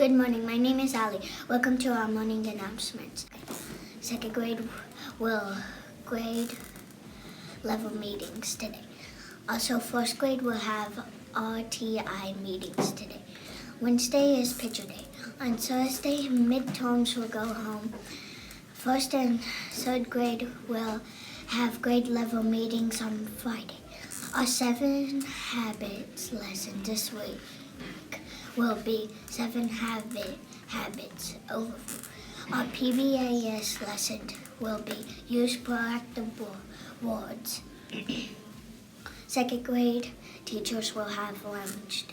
Good morning, my name is Ali. Welcome to our morning announcements. Second grade will grade level meetings today. Also, first grade will have RTI meetings today. Wednesday is picture day. On Thursday, midterms will go home. First and third grade will have grade level meetings on Friday. Our 7 habits lesson this week will be 7 habits overview. Our PBAS lesson will be use proactive words. Second grade teachers will have lunch.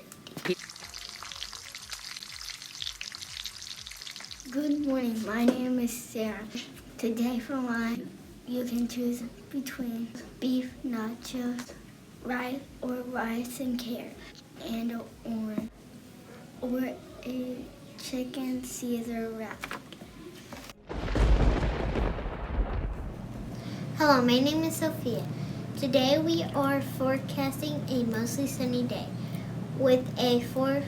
Good morning, my name is Sarah. Today for lunch, you can choose between beef nachos, rice and carrots, and an orange, or a chicken Caesar wrap. Hello, my name is Sophia. Today we are forecasting a mostly sunny day with a 4%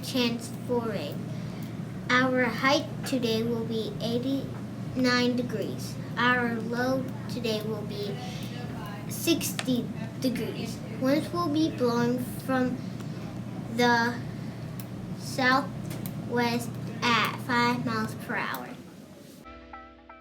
chance for rain. Our height today will be 89 degrees. Our low today will be 60 degrees. Winds will be blowing from the southwest at 5 miles per hour.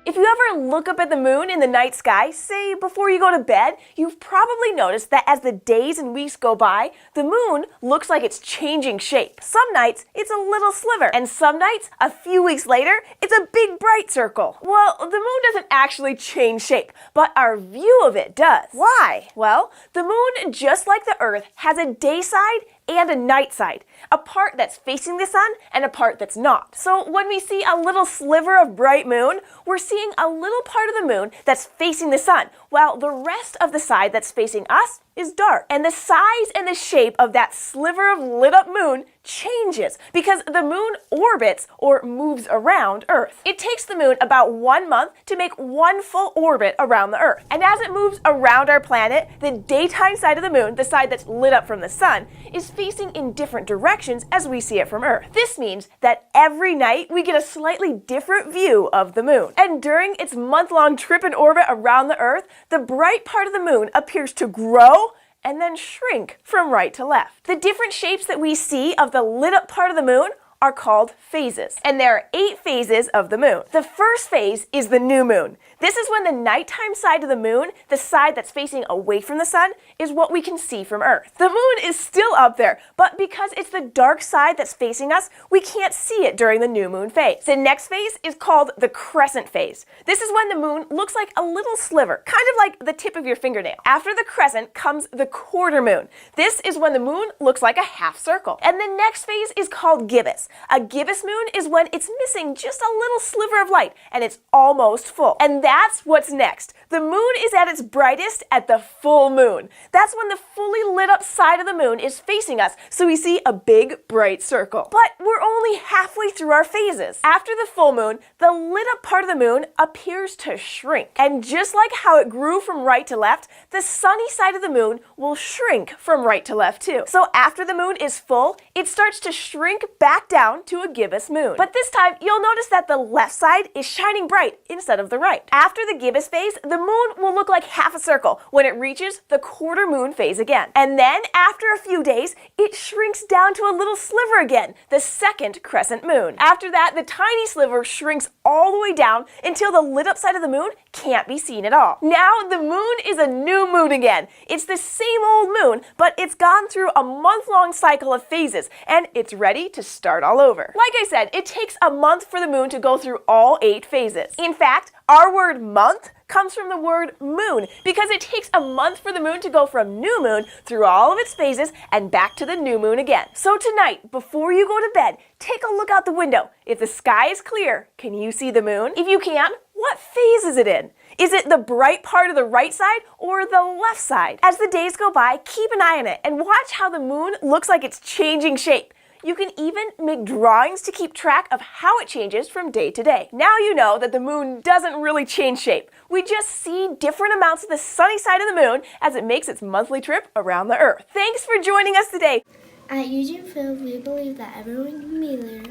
If you ever look up at the moon in the night sky, say before you go to bed, you've probably noticed that as the days and weeks go by, the moon looks like it's changing shape. Some nights, it's a little sliver, and some nights, a few weeks later, it's a big bright circle. Well, the moon doesn't actually change shape, but our view of it does. Why? Well, the moon, just like the Earth, has a day side and a night side, a part that's facing the sun and a part that's not. So when we see a little sliver of bright moon, we're seeing a little part of the moon that's facing the sun, while the rest of the side that's facing us is dark. And the size and the shape of that sliver of lit up moon changes because the moon orbits or moves around Earth. It takes the moon about 1 month to make one full orbit around the Earth. And as it moves around our planet, the daytime side of the moon, the side that's lit up from the sun, is facing in different directions as we see it from Earth. This means that every night we get a slightly different view of the moon. And during its month-long trip in orbit around the Earth, the bright part of the moon appears to grow and then shrink from right to left. The different shapes that we see of the lit up part of the moon are called phases. And there are 8 phases of the moon. The first phase is the new moon. This is when the nighttime side of the moon, the side that's facing away from the sun, is what we can see from Earth. The moon is still up there, but because it's the dark side that's facing us, we can't see it during the new moon phase. The next phase is called the crescent phase. This is when the moon looks like a little sliver, kind of like the tip of your fingernail. After the crescent comes the quarter moon. This is when the moon looks like a half circle. And the next phase is called gibbous. A gibbous moon is when it's missing just a little sliver of light and it's almost full. And that's what's next. The moon is at its brightest at the full moon. That's when the fully lit up side of the moon is facing us, so we see a big bright circle. But we're only halfway through our phases. After the full moon, the lit up part of the moon appears to shrink. And just like how it grew from right to left, the sunny side of the moon will shrink from right to left too. So after the moon is full, it starts to shrink back down to a gibbous moon. But this time, you'll notice that the left side is shining bright instead of the right. After the gibbous phase, the moon will look like half a circle when it reaches the quarter moon phase again. And then, after a few days, it shrinks down to a little sliver again, the second crescent moon. After that, the tiny sliver shrinks all the way down until the lit up side of the moon can't be seen at all. Now, the moon is a new moon again. It's the same old moon, but it's gone through a month-long cycle of phases, and it's ready to start all over. Like I said, it takes a month for the moon to go through all 8 phases. In fact, our word month comes from the word moon because it takes a month for the moon to go from new moon through all of its phases and back to the new moon again. So tonight, before you go to bed, take a look out the window. If the sky is clear, can you see the moon? If you can, what phase is it in? Is it the bright part of the right side or the left side? As the days go by, keep an eye on it and watch how the moon looks like it's changing shape. You can even make drawings to keep track of how it changes from day to day. Now you know that the moon doesn't really change shape. We just see different amounts of the sunny side of the moon as it makes its monthly trip around the Earth. Thanks for joining us today. At Eugene Field, we believe that everyone can be a leader,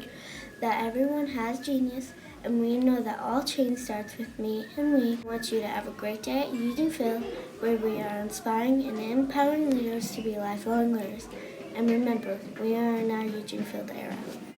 that everyone has genius, and we know that all change starts with me, and we want you to have a great day at Eugene Field, where we are inspiring and empowering leaders to be lifelong learners. And remember, we are in our Eugene Field era.